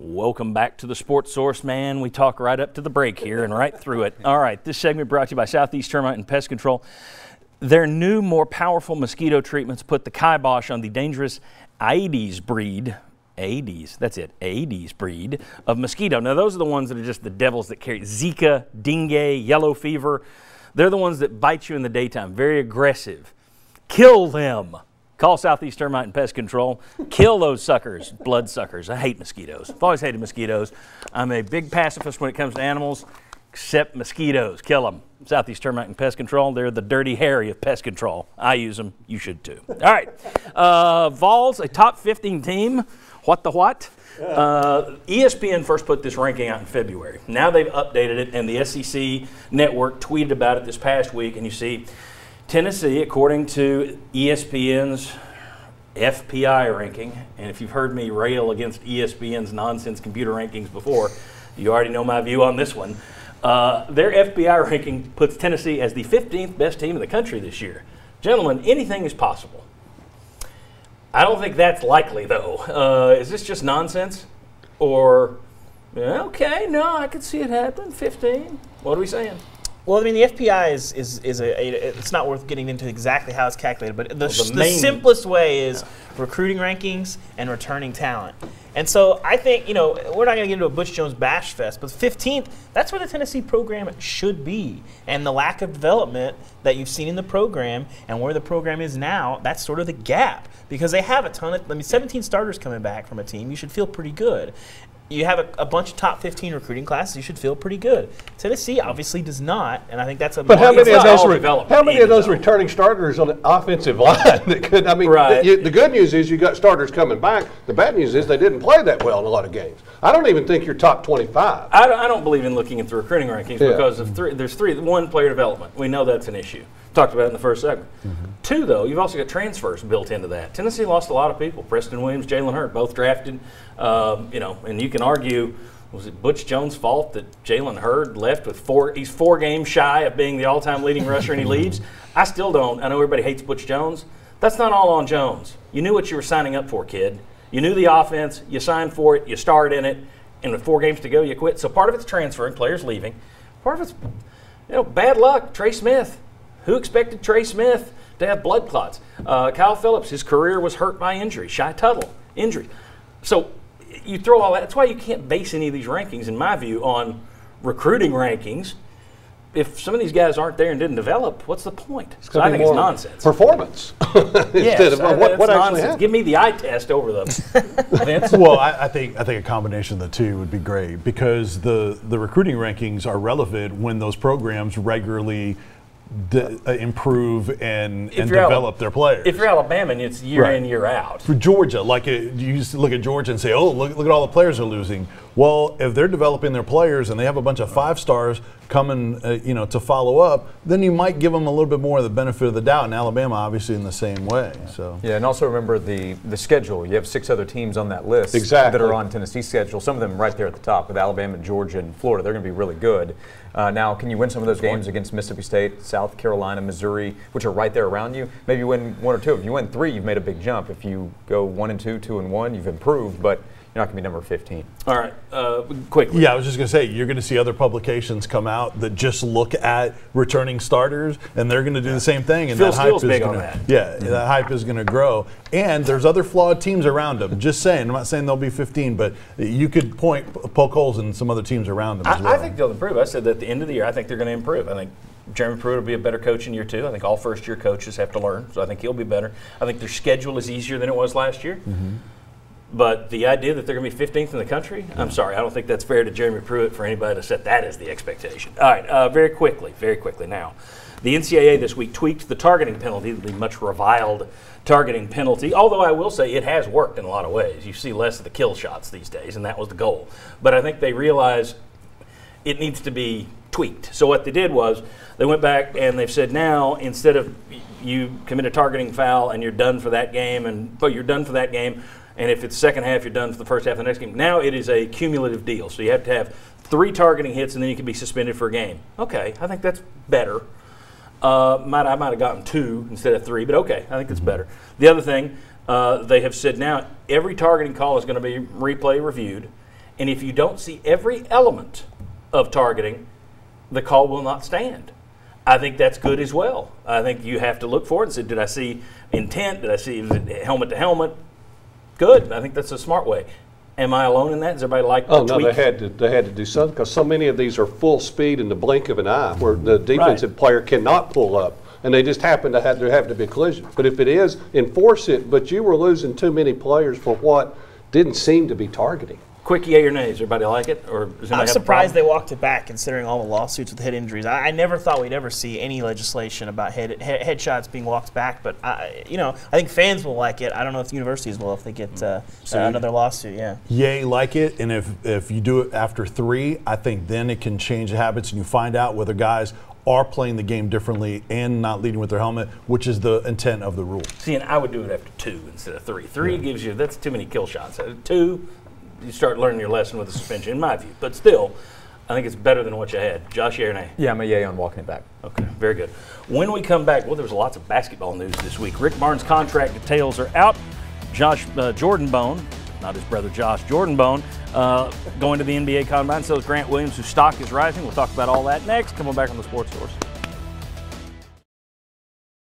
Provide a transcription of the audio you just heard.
Welcome back to the Sports Source, man. We talk right up to the break here and right through it. All right, this segment brought to you by Southeast Termite and Pest Control. Their new, more powerful mosquito treatments put the kibosh on the dangerous Aedes breed. Aedes, that's it, Aedes breed of mosquito. Now, those are the ones that are just the devils that carry Zika, dengue, yellow fever. They're the ones that bite you in the daytime, very aggressive. Kill them. Call Southeast Termite and Pest Control. Kill those suckers, blood suckers. I hate mosquitoes. I've always hated mosquitoes. I'm a big pacifist when it comes to animals, except mosquitoes. Kill them. Southeast Termite and Pest Control. They're the Dirty Harry of pest control. I use them. You should too. All right. Vols, a top 15 team. What the what? ESPN first put this ranking out in February. Now they've updated it, and the SEC network tweeted about it this past week, and you see Tennessee, according to ESPN's FPI ranking, and if you've heard me rail against ESPN's nonsense computer rankings before, you already know my view on this one. Their FPI ranking puts Tennessee as the 15th best team in the country this year. Gentlemen, anything is possible. I don't think that's likely, though. Is this just nonsense? Or, yeah, okay, no, I could see it happen. 15. What are we saying? Well, I mean, the FPI is it's not worth getting into exactly how it's calculated, but the simplest way is recruiting rankings and returning talent. And so I think, we're not going to get into a Butch Jones bash fest, but 15th, that's where the Tennessee program should be. And the lack of development that you've seen in the program and where the program is now, that's sort of the gap. Because they have a ton of, 17 starters coming back from a team. You should feel pretty good. You have a bunch of top 15 recruiting classes. You should feel pretty good. Tennessee obviously does not, and I think that's a. But how many of those returning starters on the offensive line that could? I mean, right. The good news is you got starters coming back. The bad news is they didn't play that well in a lot of games. I don't even think you're top 25. I don't believe in looking at the recruiting rankings because of there's one player development. We know that's an issue. Talked about it in the first segment. Mm-hmm. Two, though, you've also got transfers built into that. Tennessee lost a lot of people. Preston Williams, Jalen Hurd, both drafted. And you can argue, was it Butch Jones' fault that Jalen Hurd left with he's 4 games shy of being the all-time leading rusher and he leaves? I still don't. I know everybody hates Butch Jones. That's not all on Jones. You knew what you were signing up for, kid. You knew the offense. You signed for it. You started in it. And with 4 games to go, you quit. So part of it's transferring, players leaving. Part of it's, bad luck. Trey Smith. Who expected Trey Smith to have blood clots? Kyle Phillips, his career was hurt by injury. Shy Tuttle, injury. So you throw all that. That's why you can't base any of these rankings, in my view, on recruiting rankings. If some of these guys aren't there and didn't develop, what's the point? So I think it's nonsense. Performance. Instead of what actually happened. Give me the eye test over them. Vince? Well, I think a combination of the two would be great because the recruiting rankings are relevant when those programs regularly improve and develop their players. If you're Alabama, it's year in, year out. For Georgia, you used to look at Georgia and say, oh, look at all the players they're losing. Well, if they're developing their players and they have a bunch of 5 stars coming, to follow up, then you might give them a little bit more of the benefit of the doubt. And Alabama, obviously, in the same way. So yeah, and also remember the schedule. You have 6 other teams on that list that are on Tennessee's schedule. Some of them right there at the top with Alabama, Georgia, and Florida. They're going to be really good. Now, can you win some of those games against Mississippi State, South Carolina, Missouri, which are right there around you? Maybe you win 1 or 2. If you win 3, you've made a big jump. If you go 1-2, 2-1, you've improved, but you're not going to be number 15. All right, quickly. Yeah, I was just going to say, you're going to see other publications come out that just look at returning starters, and they're going to do the same thing. And Phil that hype is big going on that. Yeah, that hype is going to grow. And there's other flawed teams around them. Just saying, I'm not saying they'll be 15, but you could poke holes in some other teams around them as well. I think they'll improve. I said that at the end of the year, I think they're going to improve. I think Jeremy Pruitt will be a better coach in year 2. I think all first-year coaches have to learn, so I think he'll be better. I think their schedule is easier than it was last year. Mm-hmm. But the idea that they're going to be 15th in the country, I'm sorry, I don't think that's fair to Jeremy Pruitt for anybody to set that as the expectation. All right, very quickly now. The NCAA this week tweaked the targeting penalty, the much reviled targeting penalty, although I will say it has worked in a lot of ways. You see less of the kill shots these days, and that was the goal. But I think they realize it needs to be tweaked. So what they did was they went back and they've said now instead of you commit a targeting foul and you're done for that game, and if it's second half, you're done for the first half of the next game. Now it is a cumulative deal. So you have to have 3 targeting hits, and then you can be suspended for a game. Okay, I think that's better. I might have gotten 2 instead of 3, but okay, I think that's better. The other thing, they have said now every targeting call is going to be replay reviewed, And if you don't see every element of targeting, the call will not stand. I think that's good as well. I think you have to look for it and say, did I see intent? Did I see helmet to helmet? Good. I think that's a smart way. Am I alone in that? Does everybody like the tweak? They had to do something because so many of these are full speed in the blink of an eye where the defensive player cannot pull up. And they just happen to have to be a collision. But if it is, enforce it, but you were losing too many players for what didn't seem to be targeting. Quick yay or nay, does everybody like it? Or I'm surprised they walked it back considering all the lawsuits with head injuries. I never thought we'd ever see any legislation about headshots being walked back, but I think fans will like it. I don't know if universities will if they get another lawsuit, Yay, like it, and if you do it after 3, I think then it can change the habits and you find out whether guys are playing the game differently and not leading with their helmet, which is the intent of the rule. See, and I would do it after 2 instead of 3. 3 gives you, that's too many kill shots. 2, you start learning your lesson with the suspension, in my view. But still, I think it's better than what you had. Josh, yay or nay? Yeah, I'm a yay on walking it back. Okay, very good. When we come back, well, there was lots of basketball news this week. Rick Barnes' contract details are out. Jordan Bone, not his brother Josh, Jordan Bone, going to the NBA Combine. So is Grant Williams, whose stock is rising. We'll talk about all that next. Come on back on the Sports Source.